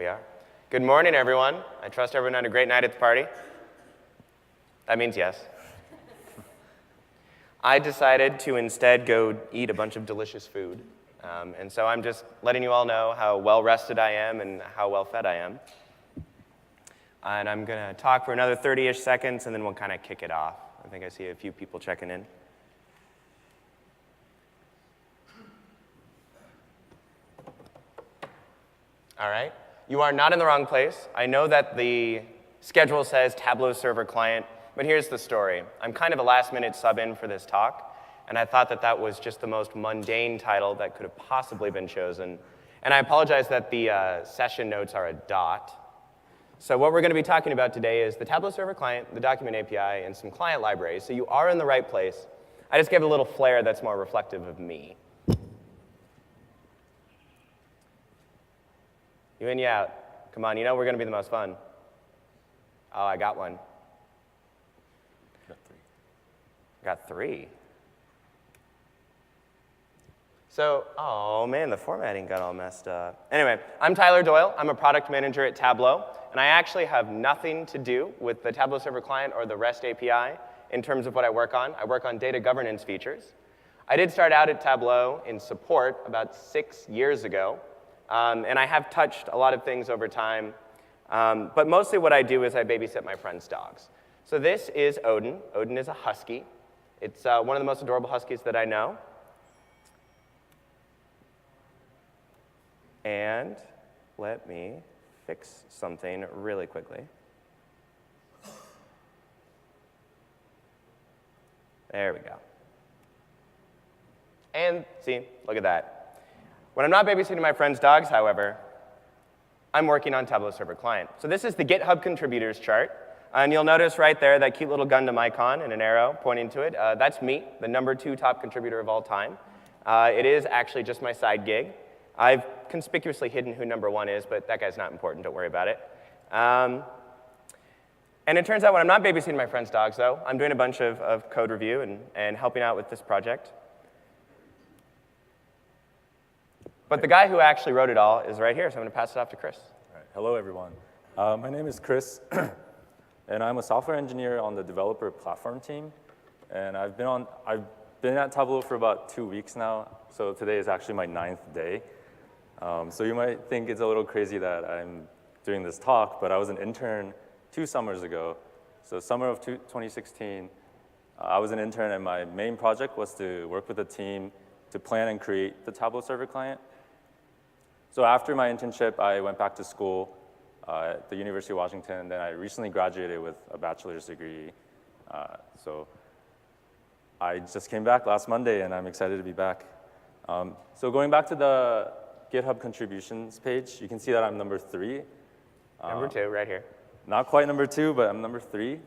We are. Good morning, everyone. I trust everyone had a great night at the party. That means yes. I decided to instead go eat a bunch of delicious food. And so I'm just letting you all know how well-rested I am and how well-fed I am. And I'm going to talk for another 30-ish seconds, and then we'll kind of kick it off. I think I see a few people checking in. All right. You are not in the wrong place. I know that the schedule says Tableau Server Client, but here's the story. I'm kind of a last-minute sub-in for this talk, and I thought that that was just the most mundane title that could have possibly been chosen. And I apologize that the session notes are a dot. So what we're going to be talking about today is the Tableau Server Client, the document API, and some client libraries. So you are in the right place. I just gave it a little flair that's more reflective of me. You in, you out. Come on, you know we're going to be the most fun. Oh, I got one. Got three. So, oh man, the formatting got all messed up. Anyway, I'm Tyler Doyle. I'm a product manager at Tableau, and I actually have nothing to do with the Tableau Server Client or the REST API in terms of what I work on. I work on data governance features. I did start out at Tableau in support about 6 years ago, and I have touched a lot of things over time, but mostly what I do is I babysit my friends' dogs. So this is Odin. Odin is a husky. It's one of the most adorable huskies that I know. And let me fix something really quickly. There we go. And see, look at that. When I'm not babysitting my friends' dogs, however, I'm working on Tableau Server Client. So this is the GitHub contributors chart. And you'll notice right there that cute little Gundam icon and an arrow pointing to it. That's me, the #2 top contributor of all time. It is actually just my side gig. I've conspicuously hidden who #1 is, but that guy's not important. Don't worry about it. And it turns out when I'm not babysitting my friends' dogs, though, I'm doing a bunch of code review and helping out with this project. But the guy who actually wrote it all is right here, so I'm going to pass it off to Chris. All right. Hello, everyone. My name is Chris, and I'm a software engineer on the developer platform team. And I've been at Tableau for about 2 weeks now, so today is actually my 9th day. So you might think it's a little crazy that I'm doing this talk, but I was an intern 2 summers ago. So summer of 2016, I was an intern, and my main project was to work with a team to plan and create the Tableau Server Client. So after my internship, I went back to school at the University of Washington, and then I recently graduated with a bachelor's degree. So I just came back last Monday, and I'm excited to be back. So going back to the GitHub contributions page, you can see that I'm #3. #2, right here. Not quite #2, but I'm #3.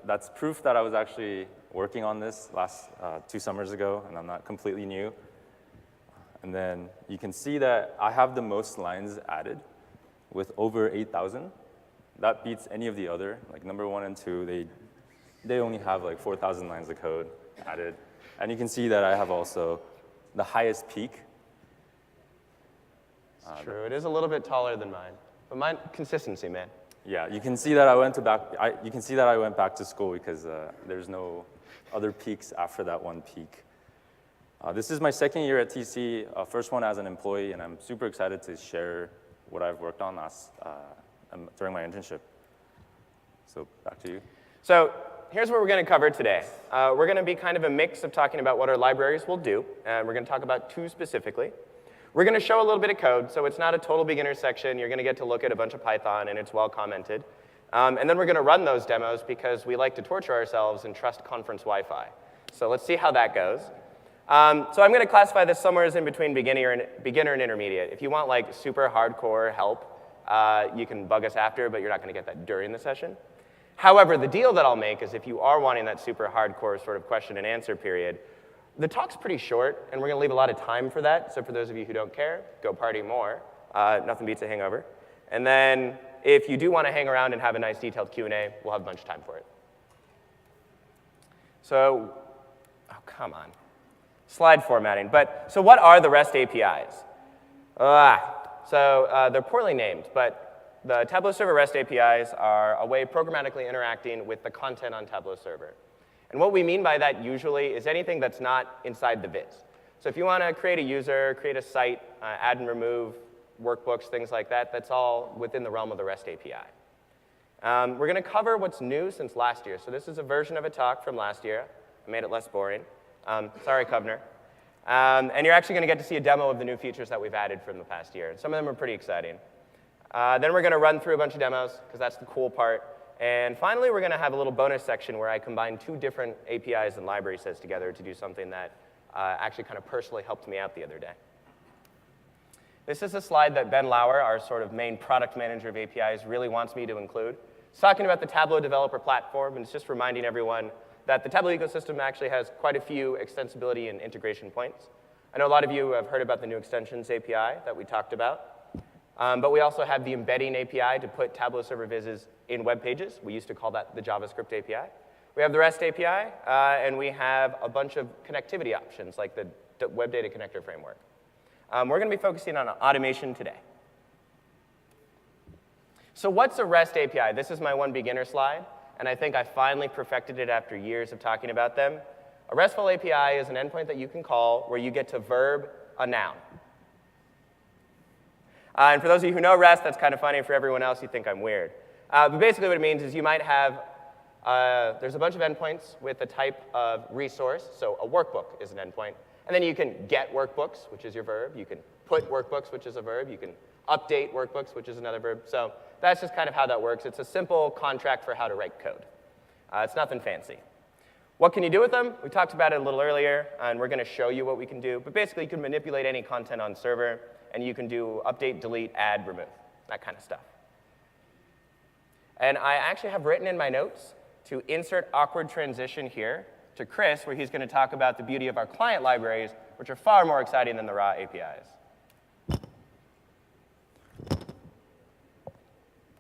That's proof that I was actually working on this last 2 summers ago, and I'm not completely new. And then you can see that I have the most lines added with over 8,000. That beats any of the other, like #1 and 2, they only have like 4,000 lines of code added. And you can see that I have also the highest peak. It's true, it is a little bit taller than mine, but mine, consistency, man. Yeah, you can see that I went back to school because there's no other peaks after that one peak. This is my 2nd year at TC, first one as an employee, and I'm super excited to share what I've worked on during my internship. So back to you. So here's what we're going to cover today. We're going to be kind of a mix of talking about what our libraries will do, and we're going to talk about 2 specifically. We're going to show a little bit of code, so it's not a total beginner section. You're going to get to look at a bunch of Python, and it's well commented. And then we're going to run those demos because we like to torture ourselves and trust conference Wi-Fi. So let's see how that goes. So I'm going to classify this somewhere as in between beginner and intermediate. If you want like super hardcore help, you can bug us after, but you're not going to get that during the session. However, the deal that I'll make is if you are wanting that super hardcore sort of question and answer period, the talk's pretty short, and we're going to leave a lot of time for that. So for those of you who don't care, go party more. Nothing beats a hangover. And then if you do want to hang around and have a nice detailed Q&A, we'll have a bunch of time for it. So, oh, come on. Slide formatting. So what are the REST APIs? They're poorly named, but The Tableau Server REST APIs are a way of programmatically interacting with the content on Tableau Server. And what we mean by that usually is anything that's not inside the viz. So if you want to create a user, create a site, add and remove workbooks, things like that, that's all within the realm of the REST API. We're going to cover what's new since last year. So this is a version of a talk from last year. I made it less boring. Sorry, Kovner. And you're actually going to get to see a demo of the new features that we've added from the past year. Some of them are pretty exciting. Then we're going to run through a bunch of demos, because that's the cool part. And finally, we're going to have a little bonus section where I combine 2 different APIs and library sets together to do something that actually kind of personally helped me out the other day. This is a slide that Ben Lauer, our sort of main product manager of APIs, really wants me to include. It's talking about the Tableau developer platform, and it's just reminding everyone that the Tableau ecosystem actually has quite a few extensibility and integration points. I know a lot of you have heard about the new extensions API that we talked about. But we also have the embedding API to put Tableau Server vizzes in web pages. We used to call that the JavaScript API. We have the REST API, and we have a bunch of connectivity options, like the Web Data Connector framework. We're going to be focusing on automation today. So what's a REST API? This is my one beginner slide, and I think I finally perfected it after years of talking about them. A RESTful API is an endpoint that you can call where you get to verb a noun. And for those of you who know REST, that's kind of funny. For everyone else, you think I'm weird. But basically what it means is you might have, there's a bunch of endpoints with a type of resource. So a workbook is an endpoint. And then you can get workbooks, which is your verb. You can put workbooks, which is a verb. You can update workbooks, which is another verb. So that's just kind of how that works. It's a simple contract for how to write code. It's nothing fancy. What can you do with them? We talked about it a little earlier, and we're going to show you what we can do. But basically, you can manipulate any content on server, and you can do update, delete, add, remove, that kind of stuff. And I actually have written in my notes to insert awkward transition here to Chris, where he's going to talk about the beauty of our client libraries, which are far more exciting than the raw APIs.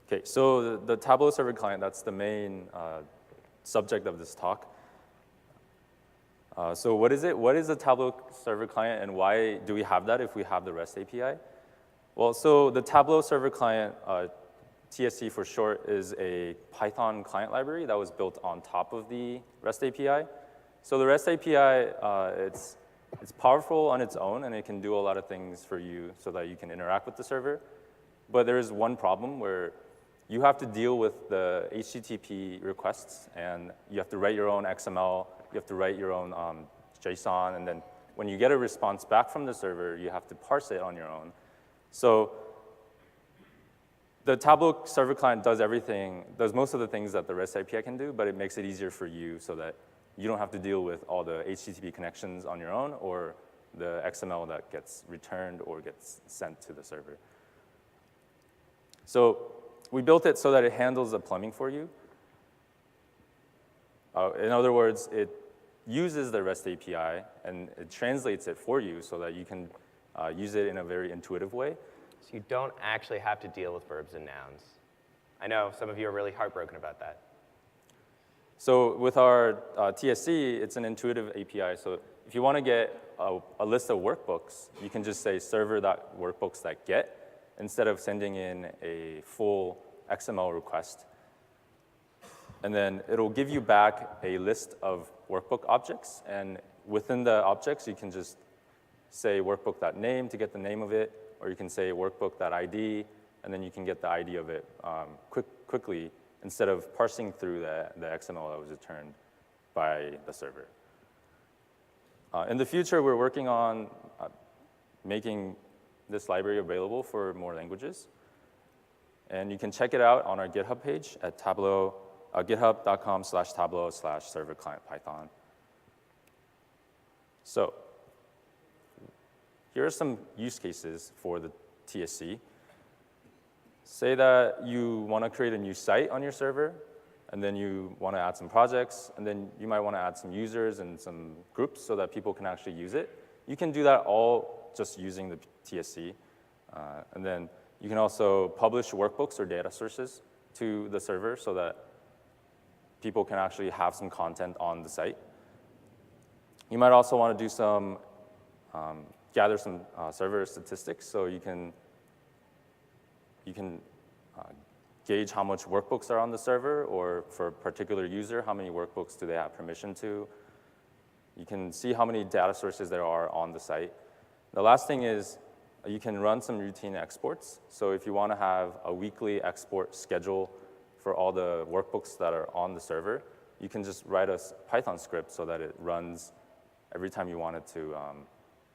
OK, so the Tableau Server Client, that's the main subject of this talk. So what is it? What is the Tableau Server Client, and why do we have that if we have the REST API? Well, so the Tableau Server Client, TSC for short, is a Python client library that was built on top of the REST API. So the REST API, it's powerful on its own, and it can do a lot of things for you so that you can interact with the server. But there is one problem where you have to deal with the HTTP requests, and you have to write your own XML. You have to write your own JSON, and then when you get a response back from the server, you have to parse it on your own. So the Tableau Server Client does everything, does most of the things that the REST API can do, but it makes it easier for you so that you don't have to deal with all the HTTP connections on your own or the XML that gets returned or gets sent to the server. So we built it so that it handles the plumbing for you. In other words, it uses the REST API, and it translates it for you so that you can use it in a very intuitive way. So you don't actually have to deal with verbs and nouns. I know some of you are really heartbroken about that. So with our TSC, it's an intuitive API. So if you want to get a list of workbooks, you can just say server.workbooks.get instead of sending in a full XML request. And then it'll give you back a list of workbook objects. And within the objects, you can just say workbook.name to get the name of it, or you can say workbook.id, and then you can get the ID of it quickly instead of parsing through the XML that was returned by the server. In the future, we're working on making this library available for more languages. And you can check it out on our GitHub page at github.com/tableau/serverclientpython. So here are some use cases for the TSC. Say that you want to create a new site on your server, and then you want to add some projects, and then you might want to add some users and some groups so that people can actually use it. You can do that all just using the TSC. And then you can also publish workbooks or data sources to the server so that people can actually have some content on the site. You might also want to do some, gather some server statistics, so you can gauge how much workbooks are on the server, or for a particular user, how many workbooks do they have permission to. You can see how many data sources there are on the site. The last thing is you can run some routine exports. So if you want to have a weekly export schedule for all the workbooks that are on the server, you can just write a Python script so that it runs every time you want it to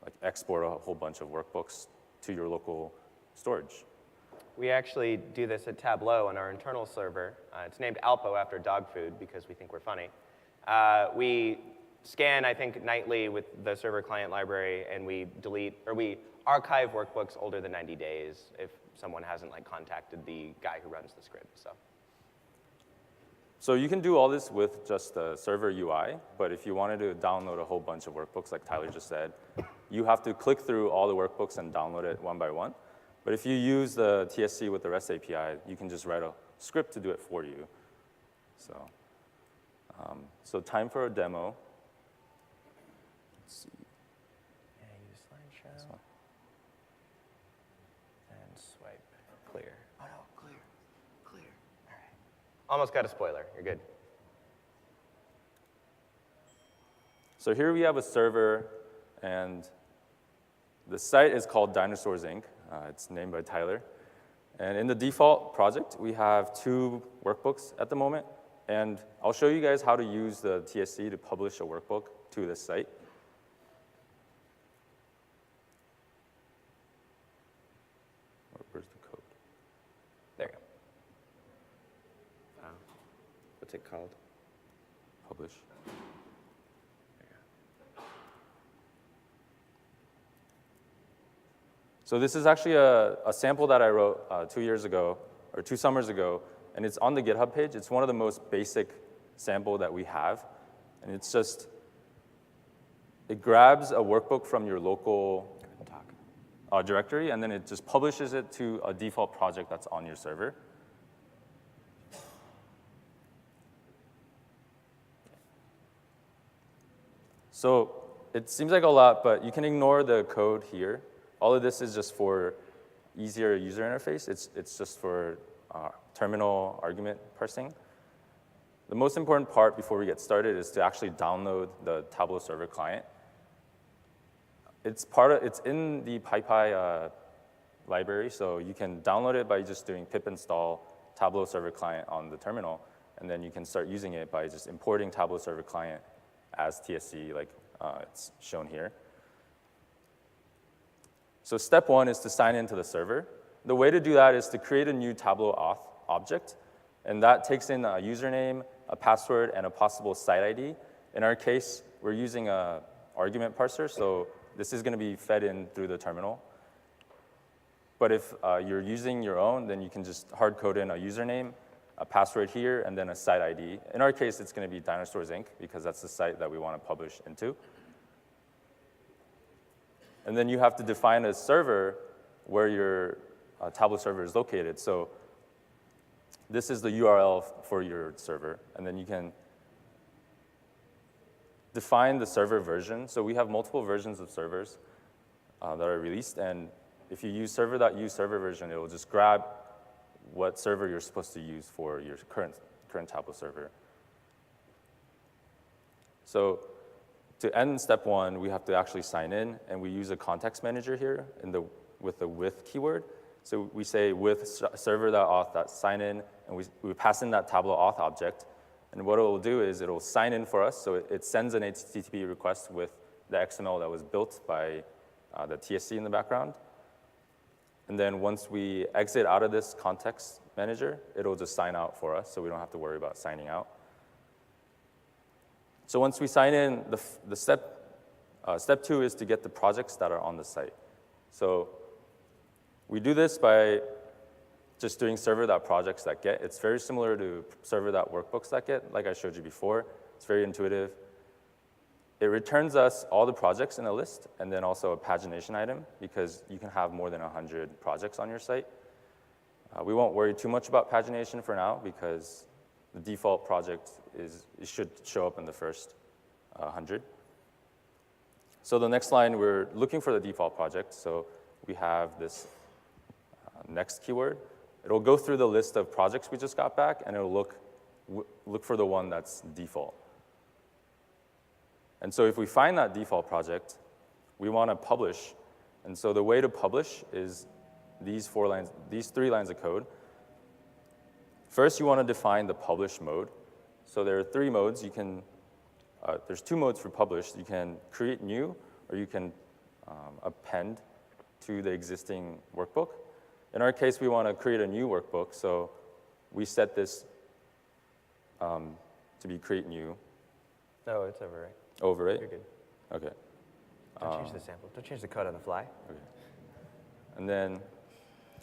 like export a whole bunch of workbooks to your local storage. We actually do this at Tableau on our internal server. It's named Alpo after dog food because we think we're funny. We scan, I think, nightly with the server client library, and we delete, or we archive workbooks older than 90 days if someone hasn't like contacted the guy who runs the script. So you can do all this with just the server UI, but if you wanted to download a whole bunch of workbooks, like Tyler just said, you have to click through all the workbooks and download it one by one. But if you use the TSC with the REST API, you can just write a script to do it for you. So time for a demo. Let's see. Yeah, use slideshow. And swipe clear. Oh no, clear. All right. Almost got a spoiler. You're good. So here we have a server, and the site is called Dinosaurs Inc. It's named by Tyler. And in the default project, we have 2 workbooks at the moment. And I'll show you guys how to use the TSC to publish a workbook to this site. Where's the code? There you go. What's it called? Publish. So this is actually a sample that I wrote 2 years ago, or 2 summers ago, and it's on the GitHub page. It's one of the most basic sample that we have, and it's just, it grabs a workbook from your local directory, and then it just publishes it to a default project that's on your server. So it seems like a lot, but you can ignore the code here. All of this is just for easier user interface. It's just for terminal argument parsing. The most important part before we get started is to actually download the Tableau Server Client. It's in the PyPy library, so you can download it by just doing pip install Tableau Server Client on the terminal, and then you can start using it by just importing Tableau Server Client as TSC, like it's shown here. So step 1 is to sign into the server. The way to do that is to create a new Tableau auth object, and that takes in a username, a password, and a possible site ID. In our case, we're using an argument parser, so this is going to be fed in through the terminal. But if you're using your own, then you can just hard code in a username, a password here, and then a site ID. In our case, it's going to be Dinosaurs Inc., because that's the site that we want to publish into. And then you have to define a server where your Tableau server is located. So this is the URL for your server. And then you can define the server version. So we have multiple versions of servers that are released. And if you use server.use server version, it will just grab what server you're supposed to use for your current Tableau server. So to end step 1, we have to actually sign in, and we use a context manager here with the with keyword. So we say with server.auth.signin, and we pass in that Tableau auth object. And what it will do is it will sign in for us. So it sends an HTTP request with the XML that was built by the TSC in the background. And then once we exit out of this context manager, it'll just sign out for us, so we don't have to worry about signing out. So once we sign in, the step 2 is to get the projects that are on the site. So we do this by just doing server.projects.get. It's very similar to server.workbooks.get, like I showed you before. It's very intuitive. It returns us all the projects in a list, and then also a pagination item, because you can have more than 100 projects on your site. We won't worry too much about pagination for now, because the default project it should show up in the first 100. So the next line, we're looking for the default project. So we have this next keyword. it'll go through the list of projects we just got back, and it'll look for the one that's default. And so if we find that default project, we want to publish. And so the way to publish is these 3 lines of code. First, you want to define the publish mode. So there are 3 modes. There's 2 modes for publish. You can create new, or you can append to the existing workbook. In our case, we want to create a new workbook, so we set this to be create new. Oh, it's overwrite. Overwrite? You're good. Okay. Don't change the sample. Don't change the code on the fly. Okay. And then,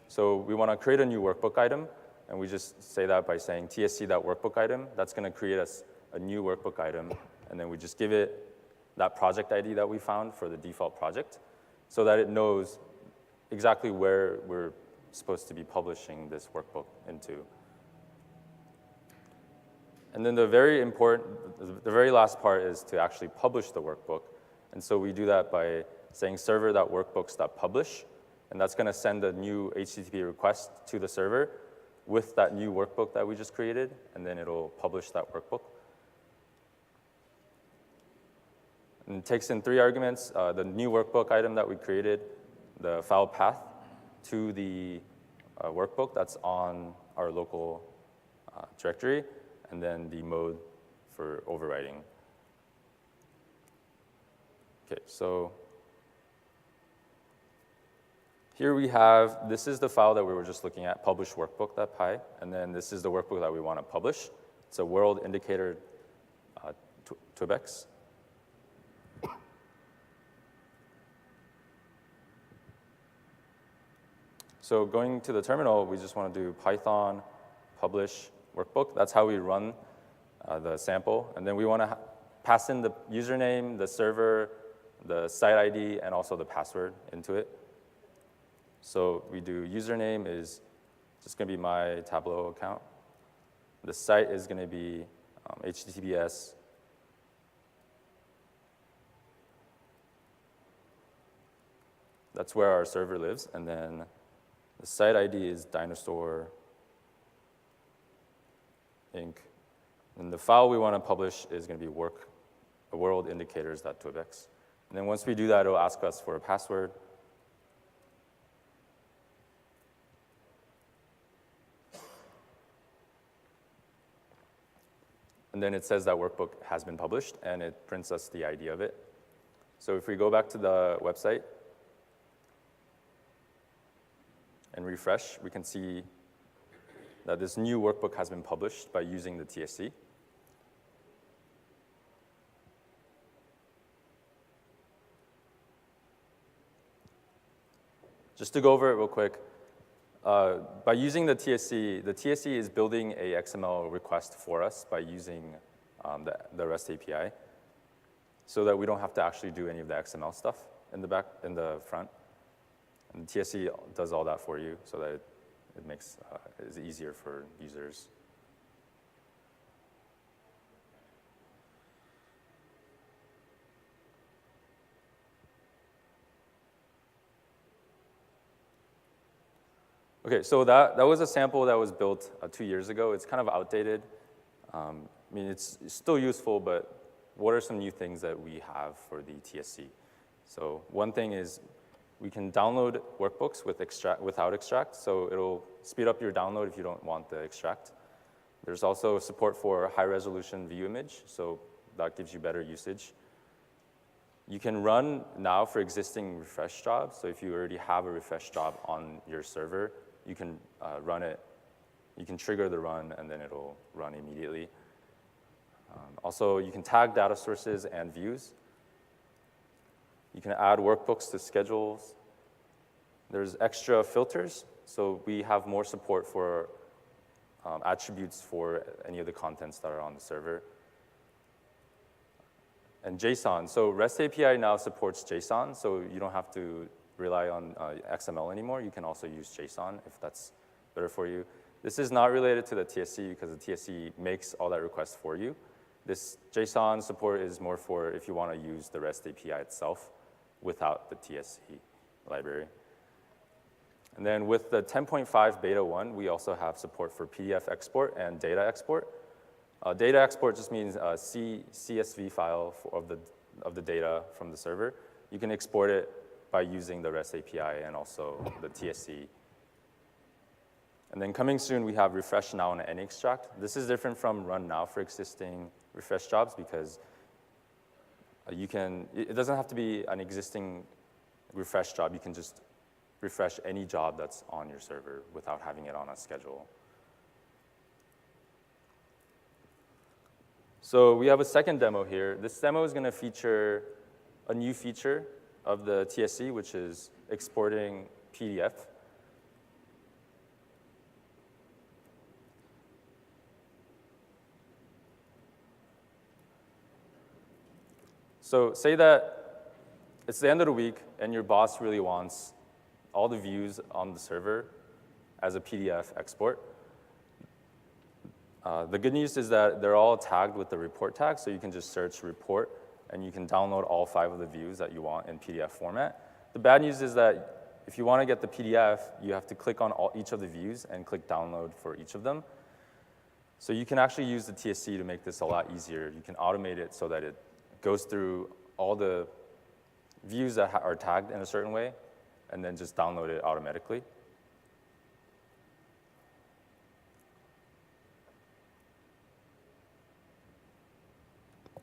so we want to create a new workbook item, and we just say that by saying tsc.workbook item. That's going to create us a new workbook item, and then we just give it that project ID that we found for the default project, so that it knows exactly where we're supposed to be publishing this workbook into. And then the very last part is to actually publish the workbook. And so we do that by saying server.workbooks.publish, and that's going to send a new HTTP request to the server with that new workbook that we just created, and then it'll publish that workbook. And it takes in 3 arguments, the new workbook item that we created, the file path to the workbook that's on our local directory, and then the mode for overwriting. Okay, so here we have, this is the file that we were just looking at, publish workbook.py, and then this is the workbook that we want to publish. It's a world indicator twibx. So going to the terminal, we just want to do Python publish workbook. That's how we run the sample. And then we want to pass in the username, the server, the site ID, and also the password into it. So we do username is just going to be my Tableau account. The site is going to be HTTPS. That's where our server lives. And then the site ID is Dinosaur Inc. And the file we want to publish is going to be world indicators.twibx. And then once we do that, it'll ask us for a password. And then it says that workbook has been published, and it prints us the ID of it. So if we go back to the website and refresh, we can see that this new workbook has been published by using the TSC. Just to go over it real quick, by using the TSC is building a XML request for us by using the REST API, so that we don't have to actually do any of the XML stuff in the front. And the TSC does all that for you, so that it makes it easier for users. Okay, so that was a sample that was built 2 years ago. It's kind of outdated. I mean, it's still useful, but what are some new things that we have for the TSC? So one thing is we can download workbooks without extract, so it'll speed up your download if you don't want the extract. There's also support for high-resolution view image, so that gives you better usage. You can run now for existing refresh jobs, so if you already have a refresh job on your server, you can run it. You can trigger the run, and then it'll run immediately. Also, you can tag data sources and views. You can add workbooks to schedules. There's extra filters, so we have more support for attributes for any of the contents that are on the server. And JSON, so REST API now supports JSON, so you don't have to rely on XML anymore. You can also use JSON if that's better for you. This is not related to the TSC because the TSC makes all that request for you. This JSON support is more for if you want to use the REST API itself without the TSC library. And then with the 10.5 beta 1, we also have support for PDF export and data export. Data export just means a CSV file of the data from the server. You can export it by using the REST API and also the TSC. And then coming soon, we have refresh now and any extract. This is different from run now for existing refresh jobs because it doesn't have to be an existing refresh job. You can just refresh any job that's on your server without having it on a schedule. So we have a second demo here. This demo is going to feature a new feature of the TSC, which is exporting PDF. So say that it's the end of the week and your boss really wants all the views on the server as a PDF export. The good news is that they're all tagged with the report tag, so you can just search report and you can download all 5 of the views that you want in PDF format. The bad news is that if you want to get the PDF, you have to click on each of the views and click download for each of them. So you can actually use the TSC to make this a lot easier. You can automate it so that it goes through all the views that are tagged in a certain way and then just download it automatically.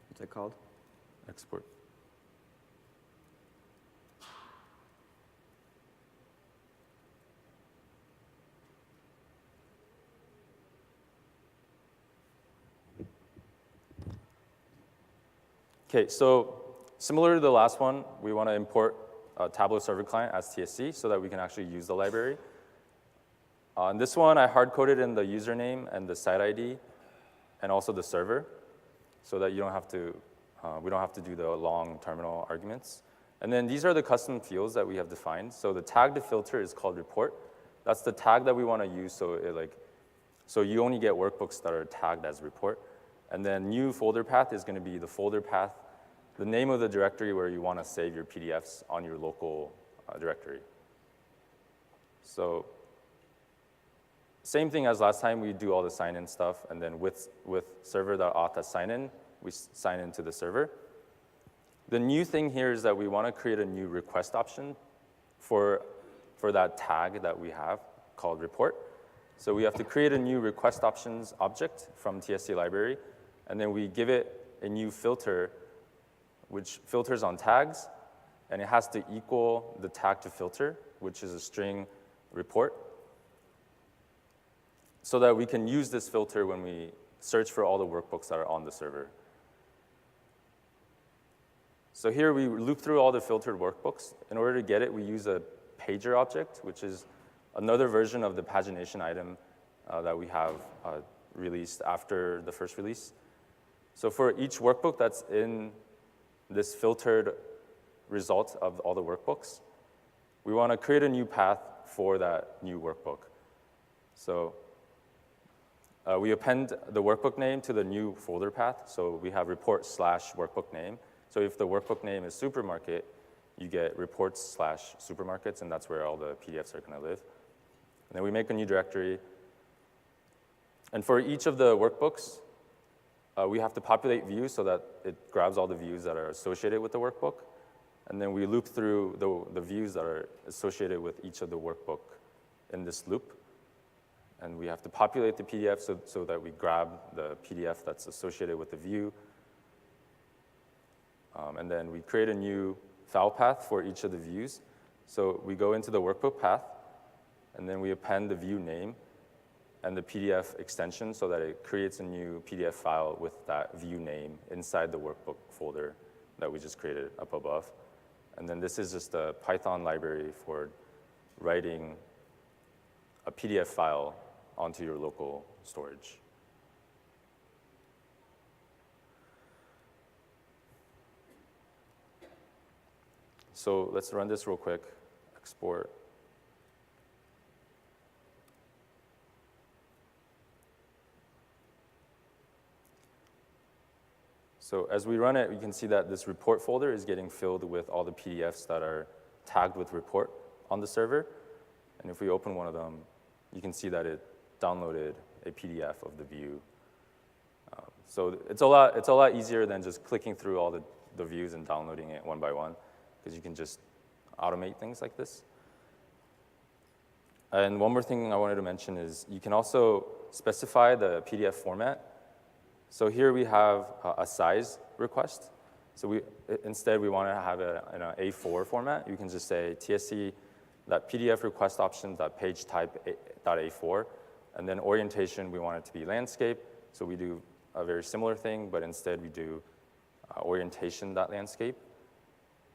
What's it called? Export. Okay, so similar to the last one, we want to import Tableau Server Client as TSC so that we can actually use the library. On this one, I hard-coded in the username and the site ID and also the server so that you don't have to, we don't have to do the long terminal arguments. And then these are the custom fields that we have defined. So the tag to filter is called report. That's the tag that we want to use so you only get workbooks that are tagged as report. And then new folder path is going to be the folder path, the name of the directory where you want to save your PDFs on your local directory. So same thing as last time, we do all the sign-in stuff, and then with server.auth as sign-in, we sign into the server. The new thing here is that we want to create a new request option for that tag that we have called report. So we have to create a new request options object from TSC library, and then we give it a new filter which filters on tags, and it has to equal the tag to filter, which is a string report, so that we can use this filter when we search for all the workbooks that are on the server. So here we loop through all the filtered workbooks. In order to get it, we use a pager object, which is another version of the pagination item that we have released after the first release. So for each workbook that's in this filtered result of all the workbooks, we want to create a new path for that new workbook. So we append the workbook name to the new folder path. So we have report/workbook name. So if the workbook name is supermarket, you get reports/supermarkets, and that's where all the PDFs are going to live. And then we make a new directory. And for each of the workbooks, we have to populate views so that it grabs all the views that are associated with the workbook. And then we loop through the views that are associated with each of the workbook in this loop. And we have to populate the PDF so that we grab the PDF that's associated with the view. And then we create a new file path for each of the views. So we go into the workbook path, and then we append the view name and the PDF extension so that it creates a new PDF file with that view name inside the workbook folder that we just created up above. And then this is just a Python library for writing a PDF file onto your local storage. So let's run this real quick, export. So as we run it, you can see that this report folder is getting filled with all the PDFs that are tagged with report on the server. And if we open one of them, you can see that it downloaded a PDF of the view. So it's a lot easier than just clicking through all the views and downloading it one by one, because you can just automate things like this. And one more thing I wanted to mention is you can also specify the PDF format. So here we have a size request. So instead we want to have it in an A4 format. You can just say tsc.pdf request option.page type.a4, and then orientation, we want it to be landscape. So we do a very similar thing, but instead we do orientation.landscape.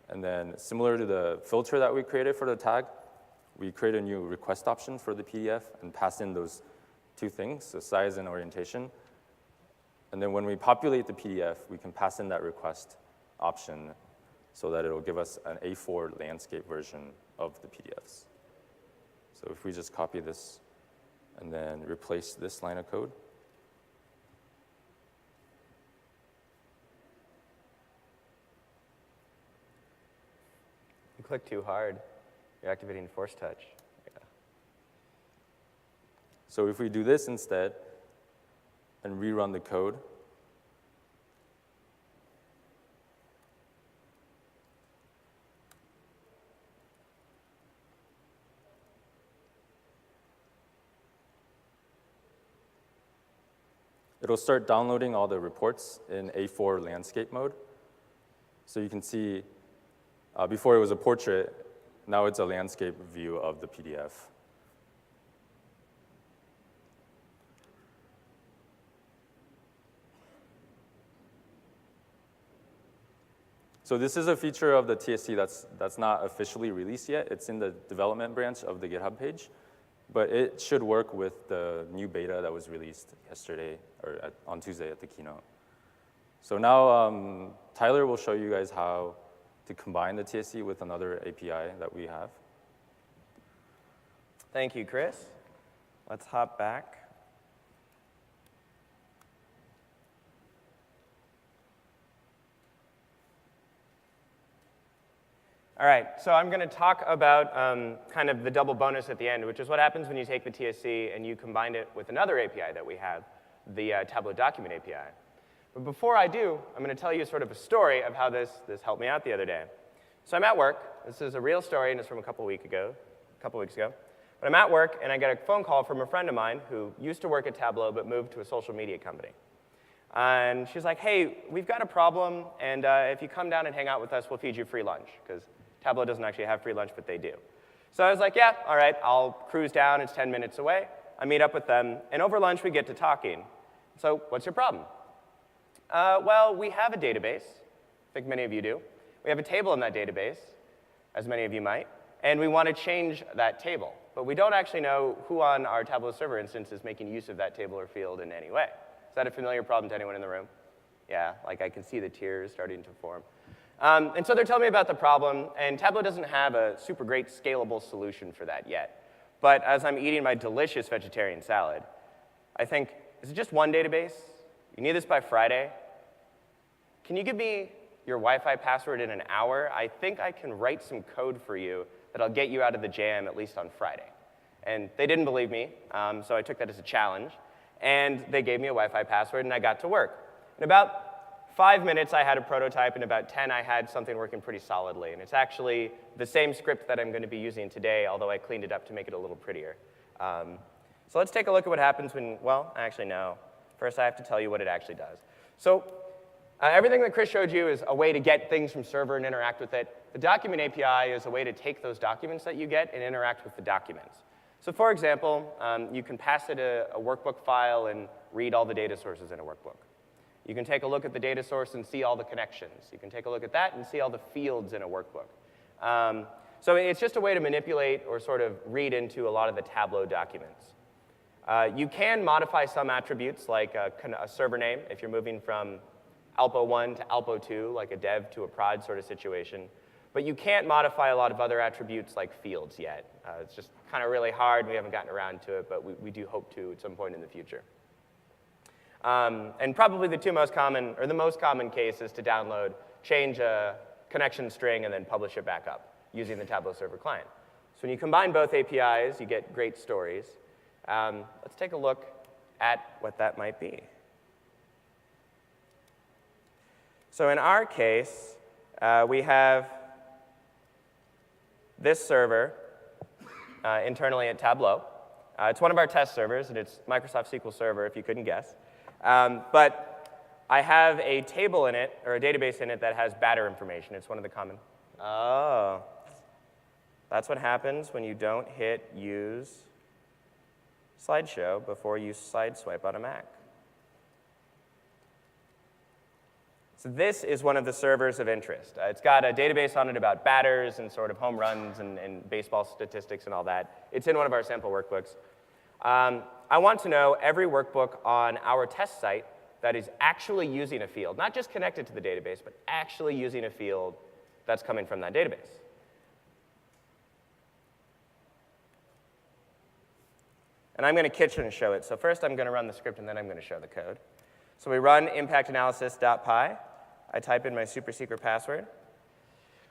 And then similar to the filter that we created for the tag, we create a new request option for the PDF and pass in those two things, so size and orientation. And then when we populate the PDF, we can pass in that request option so that it'll give us an A4 landscape version of the PDFs. So if we just copy this and then replace this line of code, You click too hard. You're activating force touch. Yeah. so if we do this instead and rerun the code, it'll start downloading all the reports in A4 landscape mode. So you can see before it was a portrait, now it's a landscape view of the PDF. So this is a feature of the TSC that's not officially released yet. It's in the development branch of the GitHub page. But it should work with the new beta that was released yesterday, or on Tuesday at the keynote. So now Tyler will show you guys how to combine the TSC with another API that we have. Thank you, Chris. Let's hop back. All right, so I'm going to talk about kind of the double bonus at the end, which is what happens when you take the TSC and you combine it with another API that we have, the Tableau Document API. But before I do, I'm going to tell you sort of a story of how this helped me out the other day. So I'm at work. This is a real story, and it's from a couple weeks ago. But I'm at work, and I get a phone call from a friend of mine who used to work at Tableau but moved to a social media company. And she's like, hey, we've got a problem, and if you come down and hang out with us, we'll feed you free lunch, because Tableau doesn't actually have free lunch, but they do. So I was like, yeah, all right, I'll cruise down. It's 10 minutes away. I meet up with them, and over lunch, we get to talking. So what's your problem? Well, we have a database. I think many of you do. We have a table in that database, as many of you might, and we want to change that table. But we don't actually know who on our Tableau server instance is making use of that table or field in any way. Is that a familiar problem to anyone in the room? Yeah, like I can see the tears starting to form. And so they're telling me about the problem, and Tableau doesn't have a super great scalable solution for that yet. But as I'm eating my delicious vegetarian salad, I think, is it just one database? You need this by Friday? Can you give me your Wi-Fi password in an hour? I think I can write some code for you that'll get you out of the jam at least on Friday. And they didn't believe me, so I took that as a challenge. And they gave me a Wi-Fi password, and I got to work. In about 5 minutes, I had a prototype. In about 10, I had something working pretty solidly. And it's actually the same script that I'm going to be using today, although I cleaned it up to make it a little prettier. So let's take a look at what happens when, well, actually, no. First, I have to tell you what it actually does. So everything that Chris showed you is a way to get things from server and interact with it. The document API is a way to take those documents that you get and interact with the documents. So for example, you can pass it a workbook file and read all the data sources in a workbook. You can take a look at the data source and see all the connections. You can take a look at that and see all the fields in a workbook. So it's just a way to manipulate or sort of read into a lot of the Tableau documents. You can modify some attributes, like a server name, if you're moving from Alpo 1 to Alpo 2, like a dev to a prod sort of situation. But you can't modify a lot of other attributes like fields yet. It's just kind of really hard. We haven't gotten around to it, but we do hope to at some point in the future. And probably the most common case is to download, change a connection string, and then publish it back up using the Tableau Server Client. So when you combine both APIs, you get great stories. Let's take a look at what that might be. So in our case, we have this server internally at Tableau. It's one of our test servers, and it's Microsoft SQL Server, if you couldn't guess. But I have a table in it, or a database in it, that has batter information. It's one of the common. Oh. That's what happens when you don't hit Use Slideshow before you sideswipe on a Mac. So this is one of the servers of interest. It's got a database on it about batters and sort of home runs and baseball statistics and all that. It's in one of our sample workbooks. I want to know every workbook on our test site that is actually using a field, not just connected to the database, but actually using a field that's coming from that database. And I'm going to kitchen show it. So first I'm going to run the script, and then I'm going to show the code. So we run impactanalysis.py. I type in my super secret password.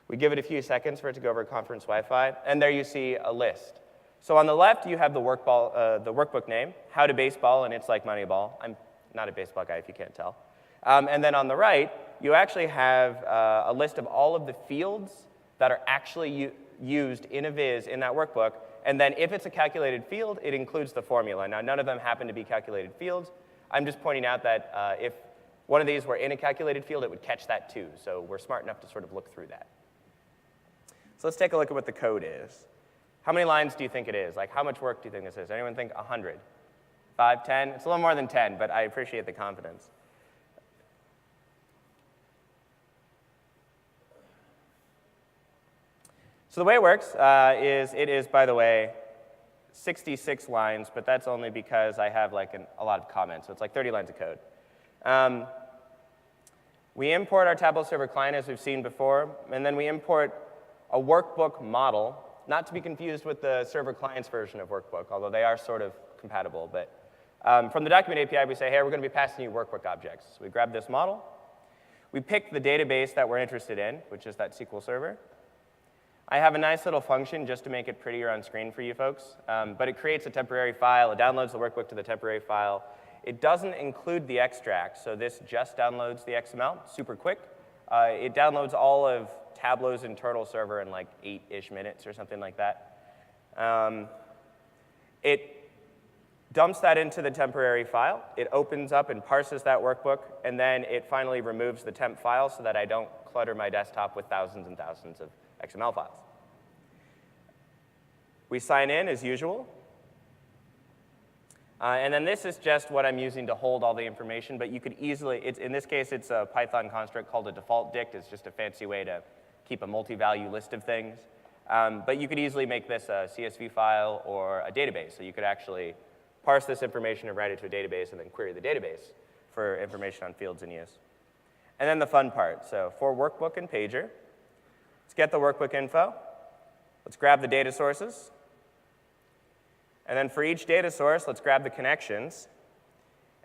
We give it a few seconds for it to go over conference Wi-Fi, and there you see a list. So on the left, you have the workbook name, How to Baseball, and It's Like Moneyball. I'm not a baseball guy, if you can't tell. And then on the right, you actually have a list of all of the fields that are actually used in a viz in that workbook. And then if it's a calculated field, it includes the formula. Now, none of them happen to be calculated fields. I'm just pointing out that if one of these were in a calculated field, it would catch that too. So we're smart enough to sort of look through that. So let's take a look at what the code is. How many lines do you think it is? Like, how much work do you think this is? Anyone think 100? 5, 10? It's a little more than 10, but I appreciate the confidence. So the way it works is it is, by the way, 66 lines, but that's only because I have like a lot of comments. So it's like 30 lines of code. We import our Tableau Server Client, as we've seen before, and then we import a workbook model, not to be confused with the Server Client's version of workbook, although they are sort of compatible. But from the document API, we say, hey, we're going to be passing you workbook objects. So we grab this model. We pick the database that we're interested in, which is that SQL Server. I have a nice little function just to make it prettier on screen for you folks, but it creates a temporary file. It downloads the workbook to the temporary file. It doesn't include the extract, so this just downloads the XML, super quick. It downloads all of Tableau's internal server in like 8-ish minutes or something like that. It dumps that into the temporary file. It opens up and parses that workbook, and then it finally removes the temp file so that I don't clutter my desktop with thousands and thousands of XML files. We sign in as usual. And then this is just what I'm using to hold all the information, but you could easily, in this case, it's a Python construct called a default dict. It's just a fancy way to keep a multi-value list of things. But you could easily make this a CSV file or a database. So you could actually parse this information and write it to a database and then query the database for information on fields in use. And then the fun part. So for workbook and pager, let's get the workbook info. Let's grab the data sources. And then for each data source, let's grab the connections.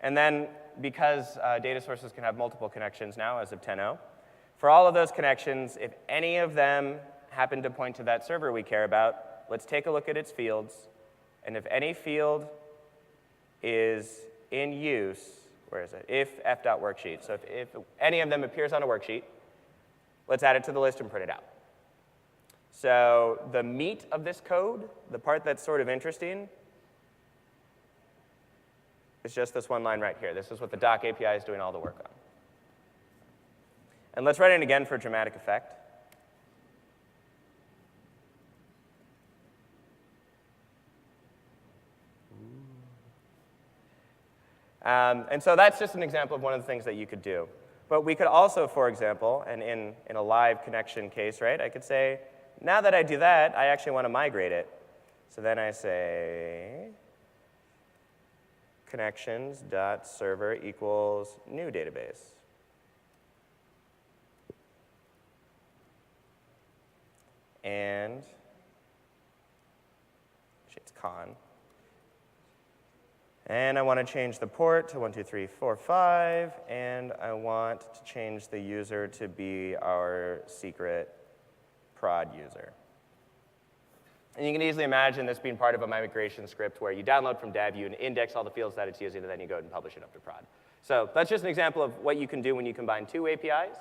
And then, because data sources can have multiple connections now as of 10.0, for all of those connections, if any of them happen to point to that server we care about, let's take a look at its fields. And if any field is in use, where is it? If f.worksheet. So if any of them appears on a worksheet, let's add it to the list and print it out. So the meat of this code, the part that's sort of interesting, is just this one line right here. This is what the doc API is doing all the work on. And let's write it again for dramatic effect. And so that's just an example of one of the things that you could do. But we could also, for example, and in a live connection case, right, I could say, now that I do that, I actually want to migrate it. So then I say connections.server equals new database. And it's con. And I want to change the port to 12345, and I want to change the user to be our secret prod user. And you can easily imagine this being part of a migration script where you download from dev, you index all the fields that it's using, and then you go and publish it up to prod. So that's just an example of what you can do when you combine two APIs.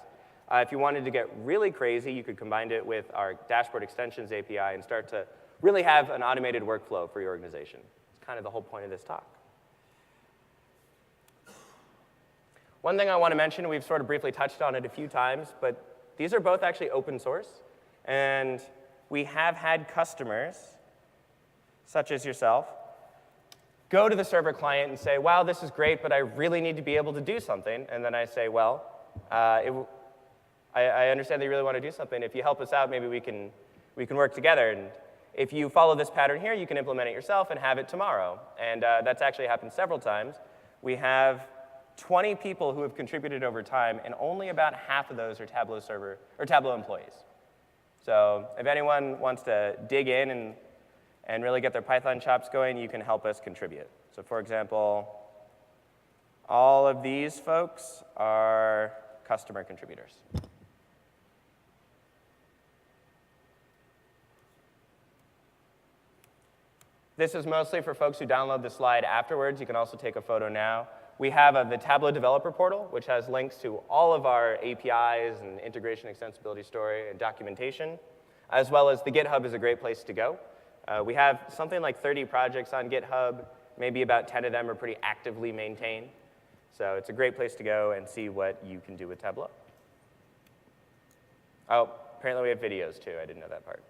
If you wanted to get really crazy, you could combine it with our dashboard extensions API and start to really have an automated workflow for your organization. It's kind of the whole point of this talk. One thing I want to mention, we've sort of briefly touched on it a few times, but these are both actually open source. And we have had customers, such as yourself, go to the server client and say, wow, this is great, but I really need to be able to do something. And then I say, well, I understand that you really want to do something. If you help us out, maybe we can work together. And if you follow this pattern here, you can implement it yourself and have it tomorrow. And that's actually happened several times. We have 20 people who have contributed over time, and only about half of those are Tableau server or Tableau employees. So if anyone wants to dig in and really get their Python chops going, you can help us contribute. So for example, all of these folks are customer contributors. This is mostly for folks who download the slide afterwards. You can also take a photo now. We have the Tableau developer portal, which has links to all of our APIs and integration extensibility story and documentation, as well as the GitHub is a great place to go. We have something like 30 projects on GitHub. Maybe about 10 of them are pretty actively maintained. So it's a great place to go and see what you can do with Tableau. Oh, apparently we have videos too. I didn't know that part.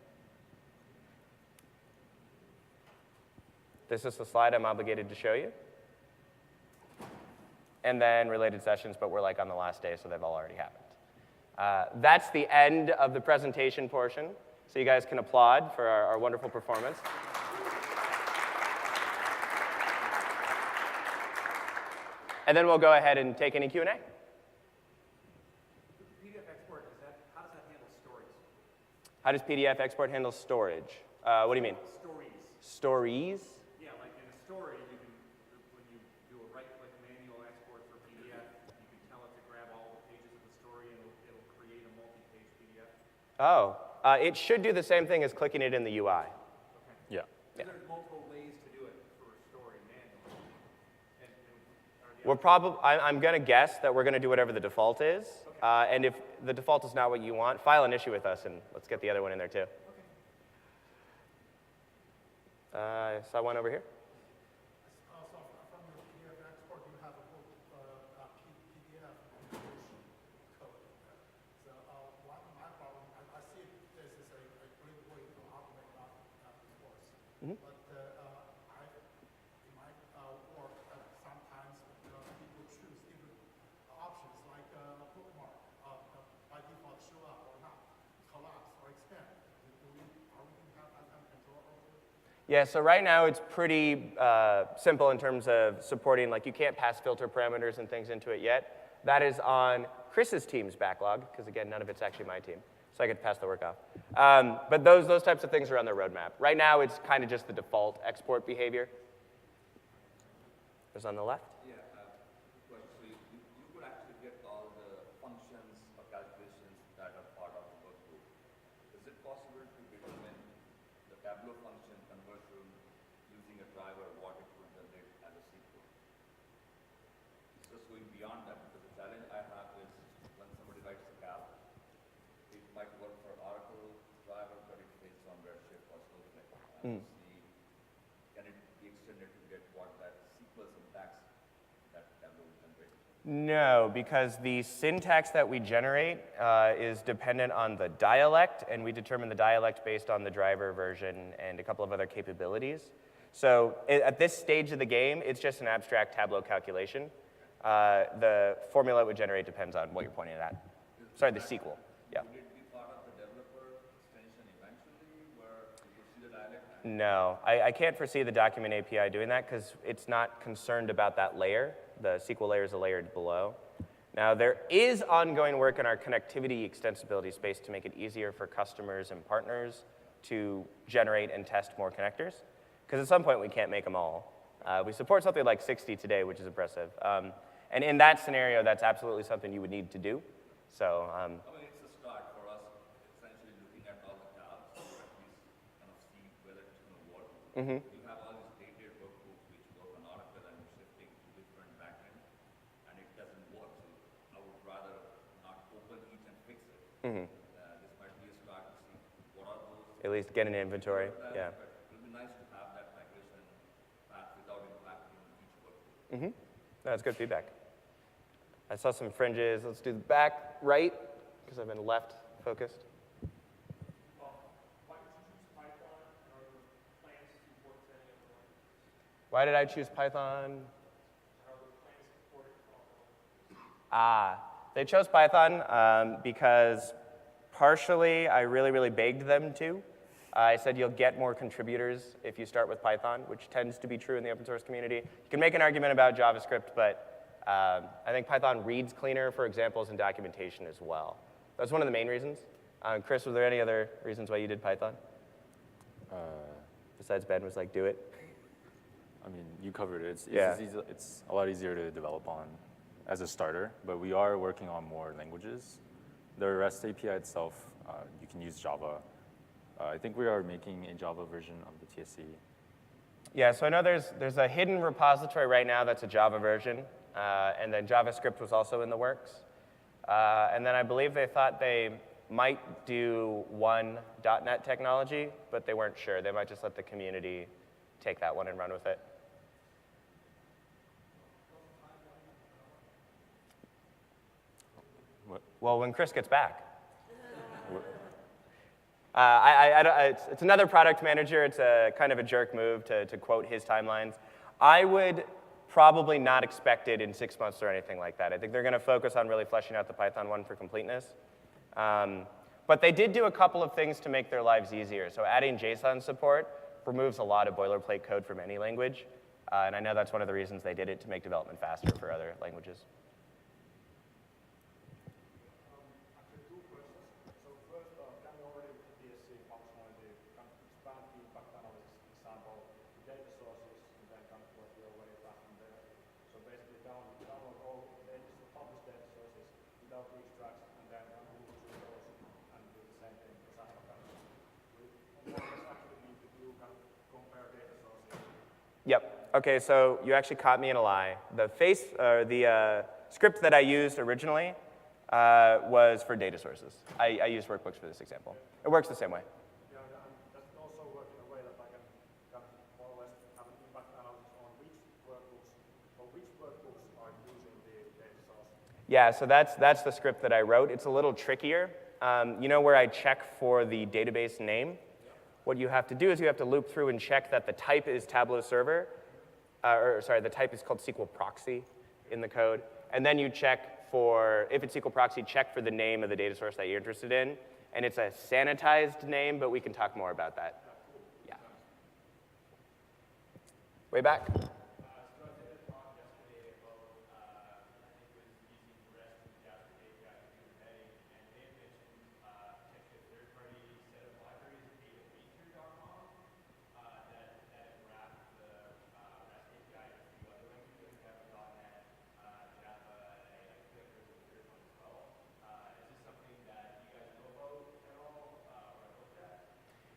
This is the slide I'm obligated to show you. And then related sessions, but we're like on the last day, so they've all already happened. That's the end of the presentation portion, so you guys can applaud for our wonderful performance. And then we'll go ahead and take any Q&A. PDF export, how does that handle stories? How does PDF export handle storage? What do you mean? Stories. Stories? Yeah, like in a story, you can, when you do a right-click manual export for PDF, you can tell it to grab all the pages of the story and it'll create a multi-page PDF. Oh, it should do the same thing as clicking it in the UI. Okay. Yeah. Yeah. There's multiple ways to do it for a story manually. I'm going to guess that we're going to do whatever the default is. Okay. And if the default is not what you want, file an issue with us, and let's get the other one in there too. I saw one over here. So from your PDF export, you have a whole PDF code. So my problem, I see this is a great way to automate that course. Mm-hmm. But in my work, sometimes people choose different options like bookmark, by default show up or not, collapse or expand. Are we going to have that kind of control over it? Yeah, so right now it's pretty simple in terms of supporting, like you can't pass filter parameters and things into it yet. That is on Chris's team's backlog, because again, none of it's actually my team, so I get to pass the work off. But those types of things are on their roadmap. Right now it's kind of just the default export behavior. There's on the left. Yeah, so you could actually get all the functions or calculations that are part of the workflow. Is it possible to determine the Tableau function conversion using a driver, what it would generate as a SQL? It's just going beyond that, because the challenge I have is when somebody writes a cal, it might work for Oracle driver, but it fails on Redshift or Snowflake. Can it be extended to get what that SQL syntax that Tableau will generate? No, because the syntax that we generate is dependent on the dialect, and we determine the dialect based on the driver version and a couple of other capabilities. So at this stage of the game, it's just an abstract Tableau calculation. The formula it would generate depends on what you're pointing at. Sorry, the SQL. Yeah. Would it be part of the developer extension eventually, where you could see the dialect? No, I can't foresee the document API doing that because it's not concerned about that layer. The SQL layer is a layer below. Now, there is ongoing work in our connectivity extensibility space to make it easier for customers and partners to generate and test more connectors, because at some point we can't make them all. We support something like 60 today, which is impressive. And in that scenario, that's absolutely something you would need to do. So, I mean, it's a start for us, essentially looking at all the tabs, so at least kind of see whether You have all these dated workbooks which work on Oracle and you're shifting to different backend, and it doesn't work. So I would rather not open each and fix it. This might be a start to see what are those. At least get an inventory. Yeah. But it would be nice to have that migration path without impacting each workbook. That's good feedback. I saw some fringes. Let's do the back right, because I've been left focused. Why did I choose Python? They chose Python because partially I really begged them to. I said you'll get more contributors if you start with Python, which tends to be true in the open source community. You can make an argument about JavaScript, but I think Python reads cleaner for examples and documentation as well. That's one of the main reasons. Chris, were there any other reasons why you did Python? Besides Ben was like, do it. I mean, you covered it. Yeah. It's a lot easier to develop on as a starter, but we are working on more languages. The REST API itself, you can use Java. I think we are making a Java version of the TSC. Yeah, so I know there's a hidden repository right now that's a Java version, and then JavaScript was also in the works. And then I believe they thought they might do one .NET technology, but they weren't sure. They might just let the community take that one and run with it. What? Well, when Chris gets back. It's another product manager. It's a kind of a jerk move to quote his timelines. I would probably not expect it in 6 months or anything like that. I think they're going to focus on really fleshing out the Python one for completeness. But they did do a couple of things to make their lives easier. So adding JSON support removes a lot of boilerplate code from any language. And I know that's one of the reasons they did it, to make development faster for other languages. Actually, two questions. So first, can you already with the TSC functionality kind of expand the impact analysis example to data sources and then kind of work your way back from there? So basically download all published data sources without the extracts and then move through those and do the same thing. Because I have kind of, more or less actually need to do kind of compare data sources. Yep. Okay, so you actually caught me in a lie. The script that I used originally was for data sources. I used workbooks for this example. It works the same way. Yeah, and does it also work in a way that I can kind of more or less have an impact analysis on which workbooks are using the data source? Yeah, so that's the script that I wrote. It's a little trickier. You know where I check for the database name? What you have to do is you have to loop through and check that the type is Tableau Server, the type is called SQL proxy in the code. And then you check for, if it's SQL proxy, check for the name of the data source that you're interested in. And it's a sanitized name, but we can talk more about that. Yeah. Way back.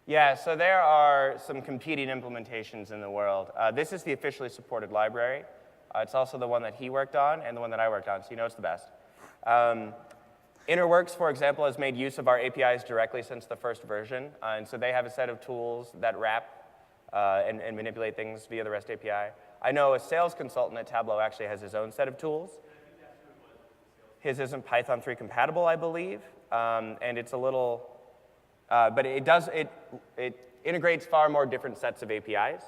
Yeah, so there are some competing implementations in the world. This is the officially supported library. It's also the one that he worked on and the one that I worked on, so you know it's the best. Interworks, for example, has made use of our APIs directly since the first version. And so they have a set of tools that wrap and manipulate things via the REST API. I know a sales consultant at Tableau actually has his own set of tools. His isn't Python 3 compatible, I believe. And it's a little... but it integrates far more different sets of APIs.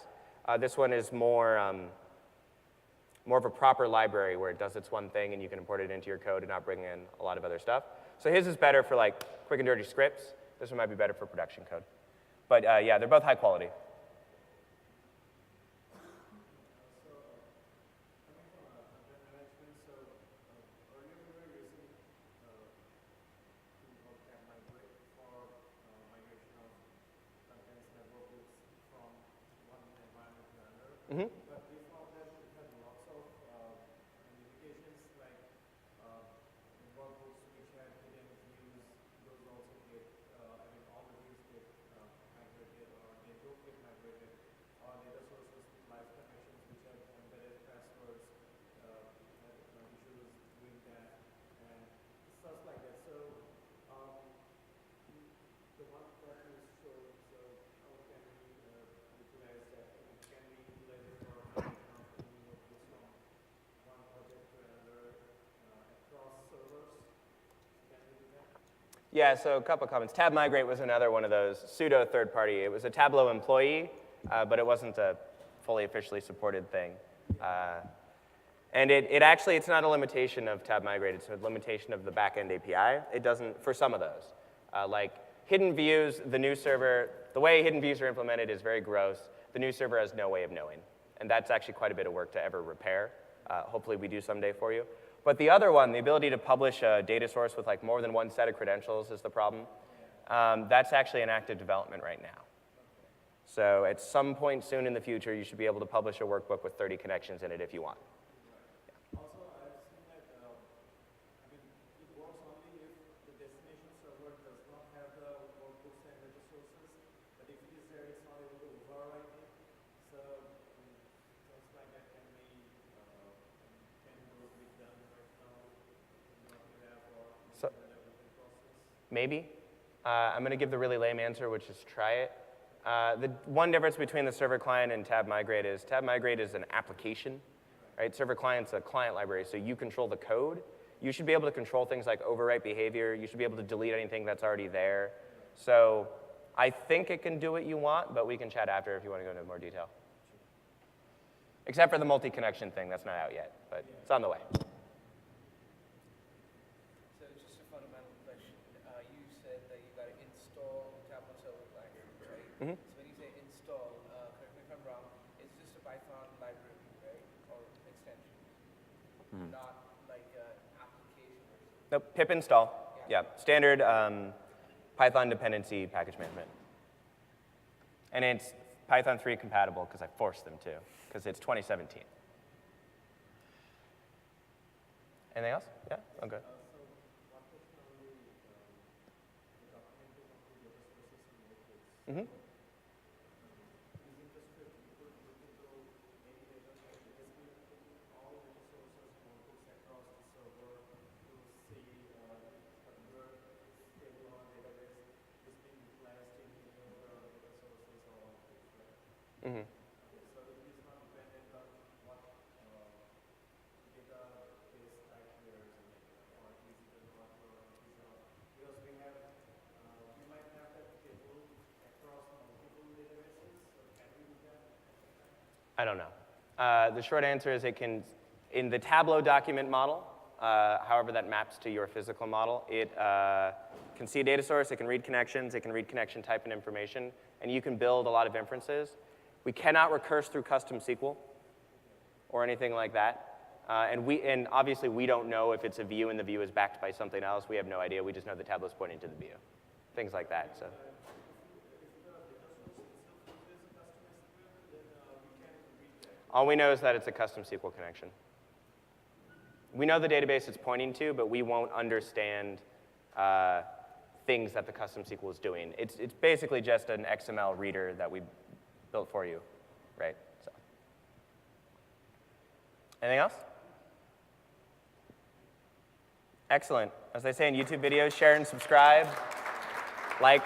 This one is more of a proper library where it does its one thing and you can import it into your code and not bring in a lot of other stuff. So his is better for like quick and dirty scripts. This one might be better for production code. But yeah, they're both high quality. Mm-hmm. But before that, we had lots of indications like workbooks which had hidden views. Those also get, all the views get migrated, or they don't get Yeah, so a couple comments. Tab migrate was another one of those pseudo third party. It was a Tableau employee, but it wasn't a fully officially supported thing. And it actually, it's not a limitation of tab migrate, it's a limitation of the backend API. It doesn't, for some of those. Like hidden views, the new server, the way hidden views are implemented is very gross. The new server has no way of knowing. And that's actually quite a bit of work to ever repair. Hopefully we do someday for you. But the other one, the ability to publish a data source with like more than one set of credentials is the problem. That's actually in active development right now. So at some point soon in the future, you should be able to publish a workbook with 30 connections in it if you want. Also, I've seen that, it works only if the destination server does not have the workbooks and the resources, but if it is there, it's not able to overwrite it. So, things like that can be done right now in what you have or in the development process. Maybe. I'm going to give the really lame answer, which is try it. The one difference between the server client and tab migrate is an application. Right? Server client's a client library, so you control the code. You should be able to control things like overwrite behavior. You should be able to delete anything that's already there. So I think it can do what you want, but we can chat after if you want to go into more detail. Except for the multi-connection thing, that's not out yet, but it's on the way. So just a fundamental question. You said that you got to install Tableau Server Client, right? Mhm. So when you say install, correct me if I'm wrong, it's just a Python library, right? Or extension, not like an application or something. Nope, pip install. Yeah, standard Python dependency package management. And it's Python 3 compatible because I forced them to, because it's 2017. Anything else? Yeah, okay. Mm-hmm. Mm-hmm. So it is not dependent on what database type we are using, or is it not, or is it not. Because we might have that table across multiple databases, so can we do that? I don't know. The short answer is it can, in the Tableau document model, however that maps to your physical model, it can see a data source, it can read connections, it can read connection type and information, and you can build a lot of inferences. We cannot recurse through custom SQL or anything like that. And obviously we don't know if it's a view and the view is backed by something else. We have no idea. We just know the Tableau's pointing to the view. Things like that. So. All we know is that it's a custom SQL connection. We know the database it's pointing to, but we won't understand things that the custom SQL is doing. It's basically just an XML reader that we built for you, right? So. Anything else? Excellent. As I say in YouTube videos, share and subscribe, like,